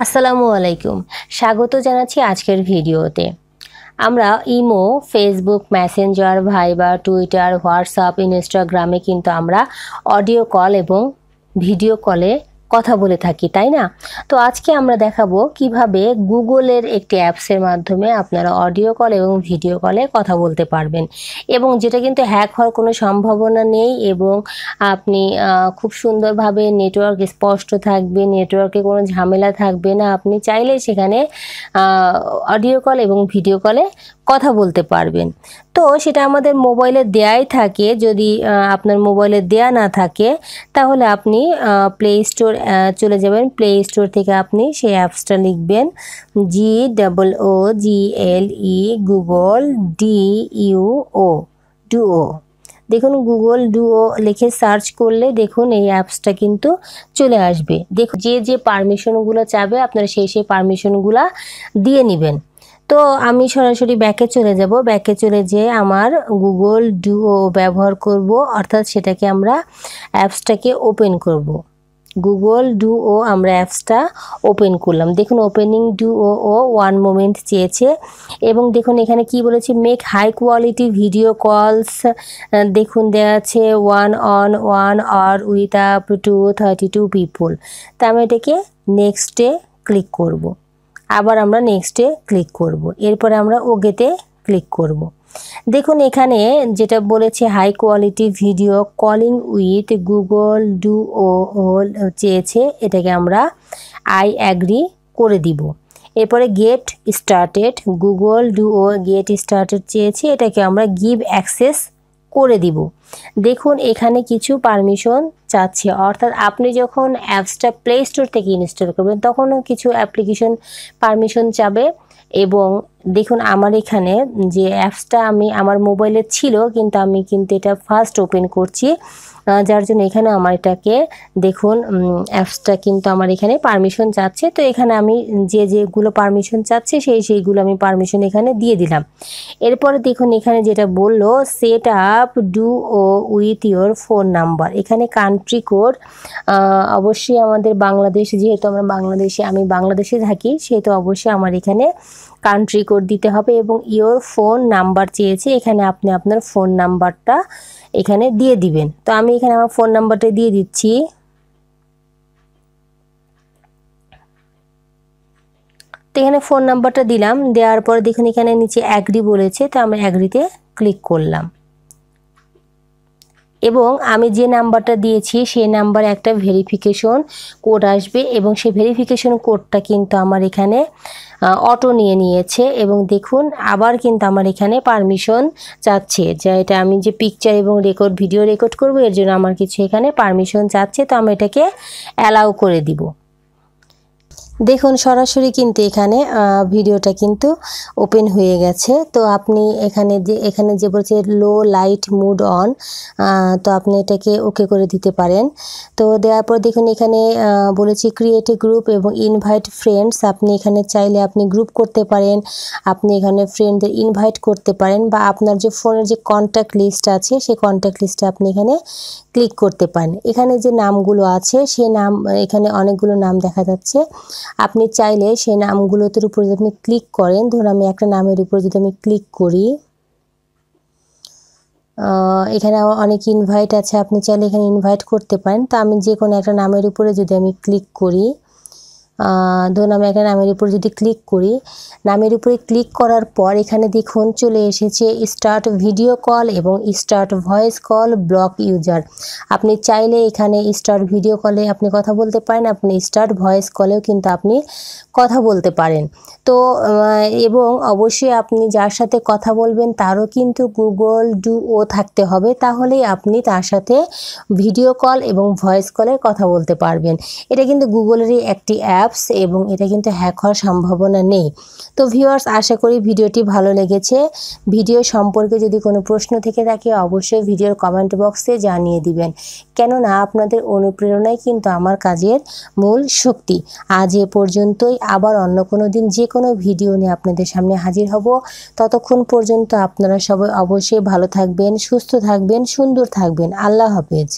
আসসালামু আলাইকুম। স্বাগত জানাচ্ছি আজকের ভিডিওতে। আমরা imo, Facebook, Messenger, Viber, Twitter, WhatsApp, ইনস্টাগ্রামে কিন্তু আমরা অডিও কল এবং ভিডিও কলে কথা বলে থাকি, তাই না? তো আজকে আমরা দেখাবো কিভাবে গুগলের একটি অ্যাপসের মাধ্যমে আপনারা অডিও কল এবং ভিডিও কলে কথা বলতে পারবেন, এবং যেটা কিন্তু হ্যাক হওয়ার কোনো সম্ভাবনা নেই, এবং আপনি খুব সুন্দরভাবে নেটওয়ার্ক স্পষ্ট থাকবে, নেটওয়ার্কে কোনো ঝামেলা থাকবে না। আপনি চাইলেই সেখানে অডিও কল এবং ভিডিও কলে কথা বলতে পারবেন। তো সেটা আমাদের মোবাইলে দেয়াই থাকে। যদি আপনার মোবাইলে দেয়া না থাকে তাহলে আপনি প্লে স্টোর চলে যাবেন। প্লে স্টোর থেকে আপনি সেই অ্যাপসটা লিখবেন GOOGLE, গুগল DUO, ডুও। দেখুন গুগল ডুও লিখে সার্চ করলে দেখুন এই অ্যাপসটা কিন্তু চলে আসবে। দেখুন যে পারমিশনগুলো চাবে আপনারা সেই পারমিশনগুলো দিয়ে নেবেন। তো আমি সরাসরি ব্যাকে চলে যাব। ব্যাকে চলে যেয়ে আমার গুগল ডুও ব্যবহার করব, অর্থাৎ সেটাকে আমরা অ্যাপসটাকে ওপেন করব। গুগল ডুও আমরা অ্যাপসটা ওপেন করলাম। দেখুন ওপেনিং ডুও 1 মোমেন্ট চেয়েছে, এবং দেখুন এখানে কি বলেছে, মেক হাই কোয়ালিটি ভিডিও কলস। দেখুন দেওয়া আছে 1 or with up to 32 people. তা আমি এটাকে নেক্সটে ক্লিক করব। আবার আমরা নেক্সটে ক্লিক করব। এরপরে আমরা ওকেতে ক্লিক করব। দেখুন এখানে যেটা বলেছে high quality video calling with Google Duo চেয়েছে, এটাকে আমরা আই অ্যাগ্রি করে দিব। এরপরে get started, Google Duo get started চেয়েছে, এটাকে আমরা গিভ অ্যাক্সেস করে দিব। দেখুন এখানে কিছু পারমিশন চাচ্ছে, অর্থাৎ আপনি যখন অ্যাপসটা প্লে স্টোর থেকে ইনস্টল করবেন তখনও কিছু অ্যাপ্লিকেশন পারমিশন চাবে। এবং দেখুন আমার এখানে যে অ্যাপসটা আমার মোবাইলে ছিল, কিন্তু আমি এটা ফার্স্ট ওপেন করছি, যার জন্য এখানে আমার এটাকে দেখুন অ্যাপসটা কিন্তু আমার এখানে পারমিশন চাচ্ছে। তো এখানে আমি যেগুলো পারমিশন চাচ্ছে সেইগুলো আমি পারমিশন এখানে দিয়ে দিলাম। এরপরে দেখুন এখানে যেটা বললো set up duo with your phone number. এখানে কান্ট্রি কোড অবশ্যই আমাদের বাংলাদেশ, যেহেতু আমি বাংলাদেশে থাকি, সেহেতু অবশ্যই আমার এখানে কান্ট্রি কোড দিতে হবে, এবং ইয়োর ফোন নাম্বার চেয়েছে, এখানে আপনি আপনার ফোন নাম্বারটা এখানে দিয়ে দিবেন। তো আমি এখানে আমার ফোন নাম্বারটা দিয়ে দিচ্ছি। তো এখানে ফোন নাম্বারটা দিলাম, দেওয়ার পর দেখুন এখানে নিচে অ্যাগ্রি বলেছে, তো আমি অ্যাগ্রিতে ক্লিক করলাম, এবং আমি যে নাম্বারটা দিয়েছি সেই নাম্বারে একটা ভেরিফিকেশন কোড আসবে, এবং সেই ভেরিফিকেশন কোডটা কিন্তু আমার এখানে অটো নিয়েছে। এবং দেখুন আবার কিন্তু আমার এখানে পারমিশন চাচ্ছে, যে এটা আমি যে পিকচার এবং ভিডিও রেকর্ড করব, এর জন্য আমার কিছু এখানে পারমিশন চাচ্ছে। তো আমি এটাকে অ্যালাউ করে দিব। দেখুন সরাসরি কিন্তু এখানে ভিডিওটা কিন্তু ওপেন হয়ে গেছে। তো আপনি এখানে যে বলছে লো লাইট মুড অন, তো আপনি এটাকে ওকে করে দিতে পারেন। তো দেওয়ার পর দেখুন এখানে বলেছি ক্রিয়েট এ গ্রুপ এবং ইনভাইট ফ্রেন্ডস। আপনি এখানে চাইলে আপনি গ্রুপ করতে পারেন, আপনি এখানে ফ্রেন্ডদের ইনভাইট করতে পারেন, বা আপনার যে ফোনের যে কন্ট্যাক্ট লিস্ট আছে সেই কন্ট্যাক্ট লিস্টে আপনি এখানে ক্লিক করতে পারেন। এখানে যে নামগুলো আছে সেই নাম, এখানে অনেকগুলো নাম দেখা যাচ্ছে। আপনি চাইলে সেই নামগুলোর উপর যদি আপনি ক্লিক করেন, ধরুন আমি একটা নামের উপর যদি আমি ক্লিক করি, এখানে অনেক ইনভাইট আছে, আপনি চাইলে এখানে ইনভাইট করতে পারেন। তো আমি যে কোনো একটা নামের উপরে যদি আমি ক্লিক করি, ধরুন আমি একটা নামের উপর যদি ক্লিক করি, নামের উপরে ক্লিক করার পর এখানে দেখুন চলে এসেছে স্টার্ট ভিডিও কল এবং start voice call block user. আপনি চাইলে এখানে স্টার্ট ভিডিও কলে আপনি কথা বলতে পারেন, আপনি স্টার্ট ভয়েস কলেও কিন্তু আপনি কথা বলতে পারেন। তো এবং অবশ্যই আপনি যার সাথে কথা বলবেন তারও কিন্তু গুগল ডুও থাকতে হবে, তাহলেই আপনি তার সাথে ভিডিও কল এবং ভয়েস কলে কথা বলতে পারবেন। এটা কিন্তু গুগলেরই একটি অ্যাপস, এবং এটা কিন্তু হ্যাক হওয়ার সম্ভাবনা নেই। তো ভিউয়ার্স, আশা করি ভিডিওটি ভালো লেগেছে। ভিডিও সম্পর্কে যদি কোনো প্রশ্ন থেকে থাকে অবশ্যই ভিডিওর কমেন্ট বক্সে জানিয়ে দিবেন, কেননা আপনাদের অনুপ্রেরণাই কিন্তু আমার কাজের মূল শক্তি। আজ এ পর্যন্তই, আবার অন্য কোনো দিন যে কোনো ভিডিও নিয়ে আপনাদের সামনে হাজির হব। ততক্ষণ পর্যন্ত আপনারা সবাই অবশ্যই ভালো থাকবেন, সুস্থ থাকবেন, সুন্দর থাকবেন। আল্লাহ হাফেজ।